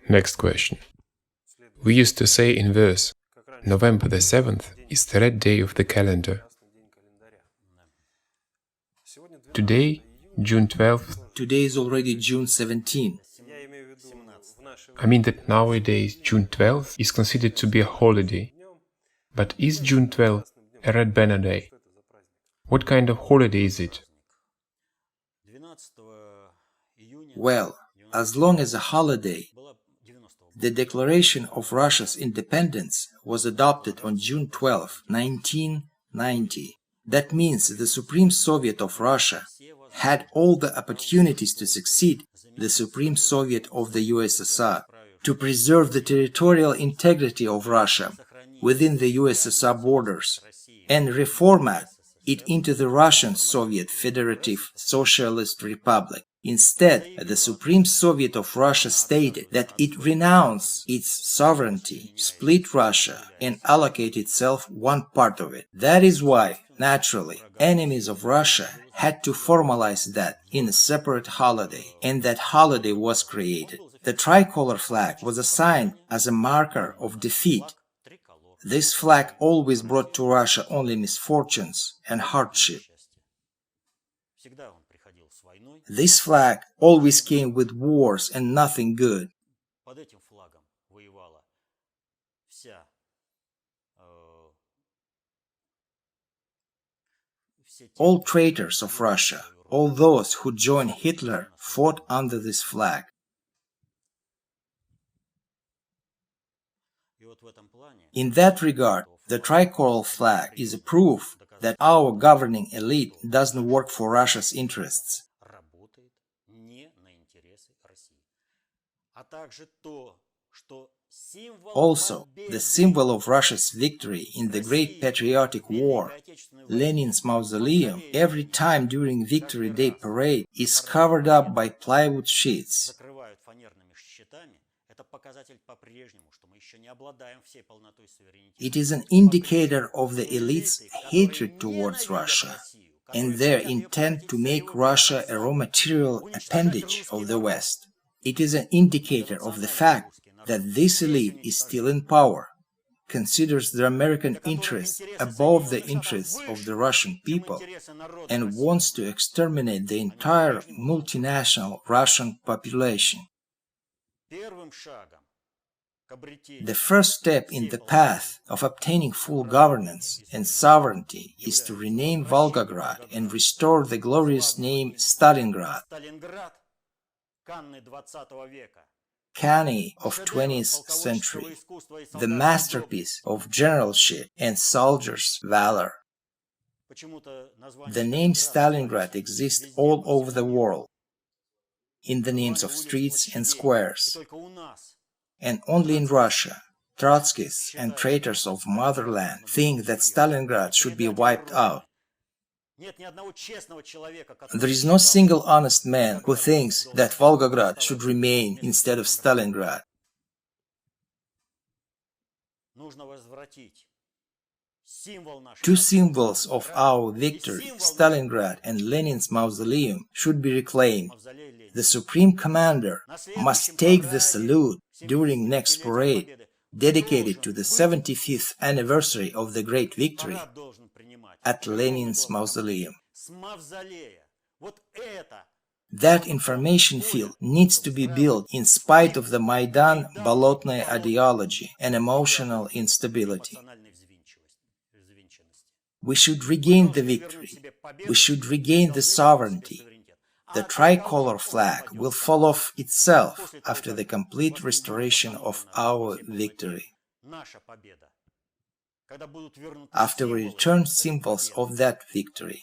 Next question. We used to say in verse, November the 7th is the red day of the calendar. Today, June 12th. Today is already June 17. I mean that nowadays June 12th is considered to be a holiday. But is June 12th a red banner day? What kind of holiday is it? Well, as long as a holiday, the declaration of Russia's independence was adopted on June 12, 1990. That means the Supreme Soviet of Russia had all the opportunities to succeed the Supreme Soviet of the USSR, to preserve the territorial integrity of Russia within the USSR borders, and reformat it into the Russian Soviet Federative Socialist Republic. Instead, the Supreme Soviet of Russia stated that it renounced its sovereignty, split Russia, and allocate itself one part of it. That is why, naturally, enemies of Russia had to formalize that in a separate holiday, and that holiday was created. The tricolor flag was assigned as a marker of defeat. This flag always brought to Russia only misfortunes and hardship. This flag always came with wars and nothing good. All traitors of Russia, all those who joined Hitler, fought under this flag. In that regard, the tricolor flag is a proof that our governing elite doesn't work for Russia's interests. Also, the symbol of Russia's victory in the Great Patriotic War, Lenin's mausoleum, every time during Victory Day parade, is covered up by plywood sheets. It is an indicator of the elite's hatred towards Russia and their intent to make Russia a raw material appendage of the West. It is an indicator of the fact that this elite is still in power, considers the American interests above the interests of the Russian people, and wants to exterminate the entire multinational Russian population. The first step in the path of obtaining full governance and sovereignty is to rename Volgograd and restore the glorious name Stalingrad, Canny of 20th century, the masterpiece of generalship and soldiers' valor. The name Stalingrad exists all over the world, in the names of streets and squares. And only in Russia, Trotskyists and traitors of motherland think that Stalingrad should be wiped out. There is no single honest man who thinks that Volgograd should remain instead of Stalingrad. Two symbols of our victory, Stalingrad and Lenin's mausoleum, should be reclaimed. The Supreme Commander must take the salute during next parade, dedicated to the 75th anniversary of the Great Victory, at Lenin's mausoleum. That information field needs to be built in spite of the Maidan Bolotnaya ideology and emotional instability. We should regain the victory. We should regain the sovereignty. The tricolor flag will fall off itself after the complete restoration of our victory. After we return symbols of that victory.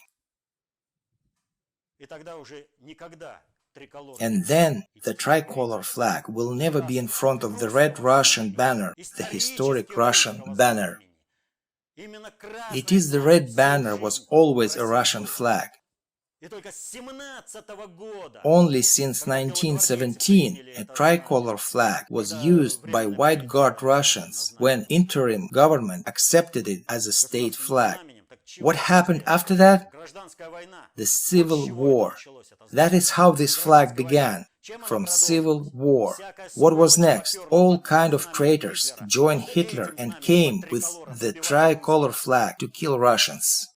And then the tricolor flag will never be in front of the red Russian banner, the historic Russian banner. It is the red banner was always a Russian flag. Only since 1917 a tricolor flag was used by White Guard Russians when interim government accepted it as a state flag. What happened after that? The Civil War. That is how this flag began. from civil war. What was next? All kind of traitors joined Hitler and came with the tricolor flag to kill Russians.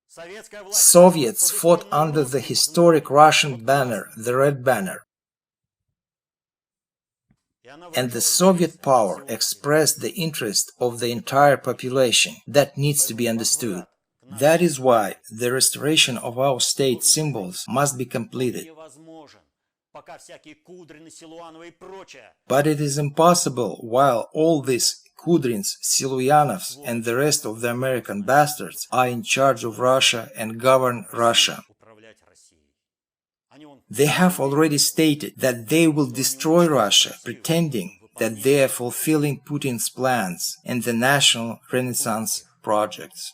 Soviets fought under the historic Russian banner, the Red Banner. And the Soviet power expressed the interest of the entire population. That needs to be understood. That is why the restoration of our state symbols must be completed. But it is impossible while all these Kudrins, Siluyanovs and the rest of the American bastards are in charge of Russia and govern Russia. They have already stated that they will destroy Russia, pretending that they are fulfilling Putin's plans and the National Renaissance projects.